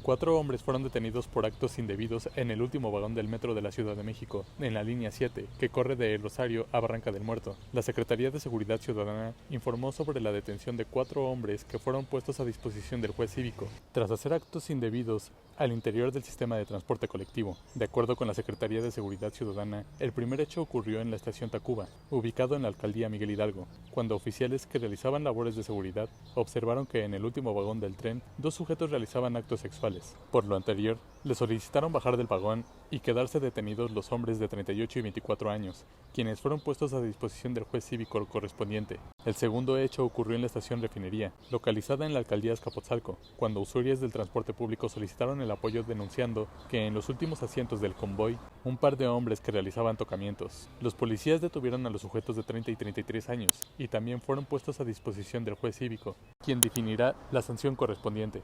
4 hombres fueron detenidos por actos indebidos en el último vagón del metro de la Ciudad de México, en la línea 7, que corre de El Rosario a Barranca del Muerto. La Secretaría de Seguridad Ciudadana informó sobre la detención de 4 hombres que fueron puestos a disposición del juez cívico, tras hacer actos indebidos al interior del sistema de transporte colectivo. De acuerdo con la Secretaría de Seguridad Ciudadana, el primer hecho ocurrió en la estación Tacuba, ubicado en la alcaldía Miguel Hidalgo, cuando oficiales que realizaban labores de seguridad observaron que en el último vagón del tren 2 sujetos realizaban actos sexuales. Por lo anterior, le solicitaron bajar del vagón y quedarse detenidos los hombres de 38 y 24 años, quienes fueron puestos a disposición del juez cívico correspondiente. El segundo hecho ocurrió en la estación Refinería, localizada en la alcaldía Azcapotzalco, cuando usuarios del transporte público solicitaron el apoyo denunciando que en los últimos asientos del convoy, un par de hombres que realizaban tocamientos. Los policías detuvieron a los sujetos de 30 y 33 años y también fueron puestos a disposición del juez cívico, quien definirá la sanción correspondiente.